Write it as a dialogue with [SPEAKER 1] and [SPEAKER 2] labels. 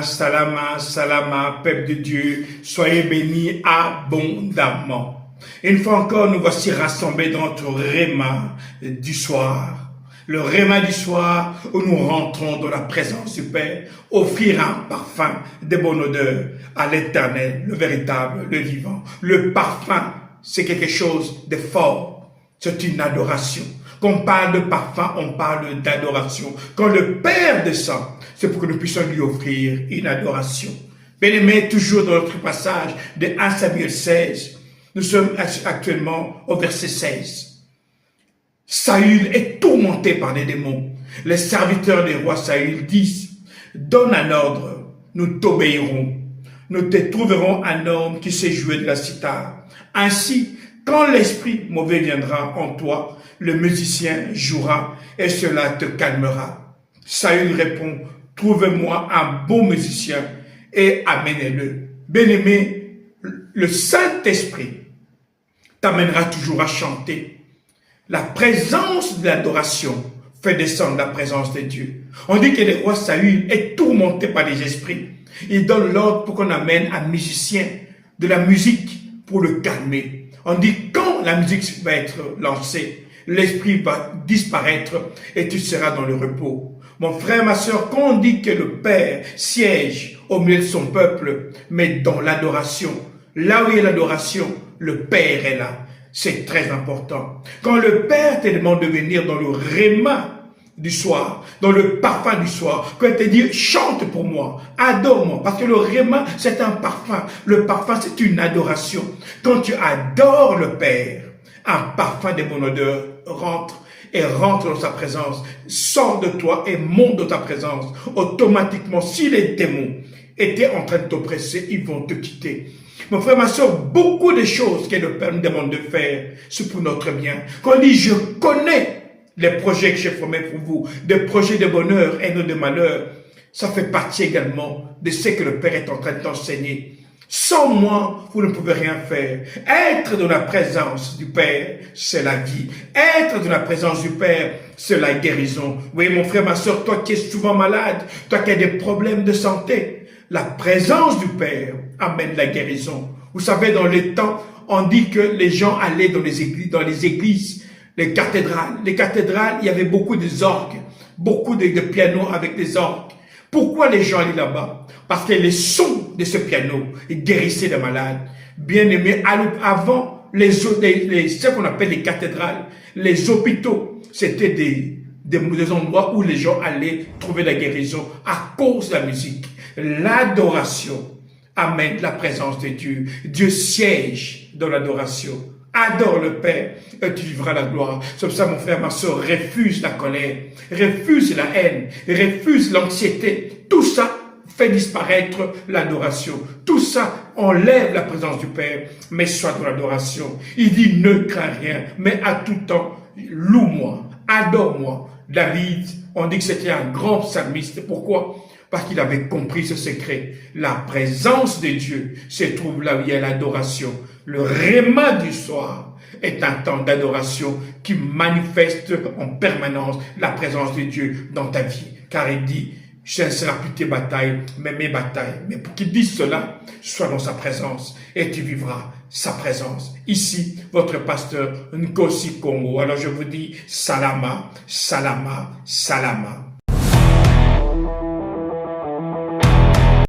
[SPEAKER 1] salama, salama, peuple de Dieu, soyez bénis abondamment. Une fois encore, nous voici rassemblés dans notre réma du soir. Le réma du soir où nous rentrons dans la présence du Père, offrir un parfum de bonne odeur à l'Éternel, le véritable, le vivant. Le parfum, c'est quelque chose de fort, c'est une adoration. Quand on parle de parfum, on parle d'adoration. Quand le Père descend, c'est pour que nous puissions lui offrir une adoration. Bien-aimés, toujours dans notre passage de 1 Samuel 16, nous sommes actuellement au verset 16. Saül est tourmenté par des démons. Les serviteurs du roi Saül disent, donne un ordre, nous t'obéirons. Nous te trouverons un homme qui sait jouer de la cithare. Ainsi, quand l'esprit mauvais viendra en toi, le musicien jouera et cela te calmera. Saül répond, trouvez-moi un beau musicien et amenez-le. Bien-aimé, le Saint-Esprit t'amènera toujours à chanter. La présence de l'adoration fait descendre la présence de Dieu. On dit que le roi Saül est tourmenté par les esprits. Il donne l'ordre pour qu'on amène un musicien de la musique pour le calmer. On dit quand la musique va être lancée, l'esprit va disparaître et tu seras dans le repos. Mon frère, ma soeur, quand on dit que le Père siège au milieu de son peuple, mais dans l'adoration, là où il y a l'adoration, le Père est là. C'est très important. Quand le Père te demande de venir dans le réma du soir, dans le parfum du soir, quand il te dit chante pour moi, adore-moi, parce que le réma c'est un parfum. Le parfum c'est une adoration. Quand tu adores le Père, un parfum de bonne odeur rentre dans sa présence, sort de toi et monte dans ta présence. Automatiquement, si les démons étaient en train de t'oppresser, ils vont te quitter. Mon frère, ma soeur, beaucoup de choses que le Père nous demande de faire, c'est pour notre bien. Quand on dit, je connais les projets que j'ai formés pour vous, des projets de bonheur et non de malheur, ça fait partie également de ce que le Père est en train de t'enseigner. Sans moi, vous ne pouvez rien faire. Être dans la présence du Père, c'est la vie. Être dans la présence du Père, c'est la guérison. Oui, mon frère, ma soeur, toi qui es souvent malade, toi qui as des problèmes de santé, la présence du Père amène la guérison. Vous savez, dans les temps, on dit que les gens allaient dans les églises, les cathédrales. Les cathédrales, il y avait beaucoup d'orgues, beaucoup de pianos avec des orgues. Pourquoi les gens allaient là-bas? Parce que les sons de ce piano guérissaient les malades. Bien aimés, avant, ce qu'on appelle les cathédrales, les hôpitaux, c'était des endroits où les gens allaient trouver la guérison à cause de la musique. L'adoration amène la présence de Dieu. Dieu siège dans l'adoration. Adore le Père et tu vivras la gloire. C'est pour ça, mon frère, ma soeur, refuse la colère, refuse la haine, refuse l'anxiété. Tout ça fait disparaître l'adoration. Tout ça enlève la présence du Père, mais sois dans l'adoration. Il dit, ne crains rien, mais à tout temps, loue-moi, adore-moi. David, on dit que c'était un grand psalmiste. Pourquoi? Parce qu'il avait compris ce secret. La présence de Dieu se trouve là où il y a l'adoration. Le réma du soir est un temps d'adoration qui manifeste en permanence la présence de Dieu dans ta vie. Car il dit, ce ne sera plus tes batailles, mais mes batailles. Mais pour qu'il dise cela, sois dans sa présence et tu vivras sa présence. Ici, votre pasteur Nkosi Congo. Alors je vous dis, salama, salama, salama.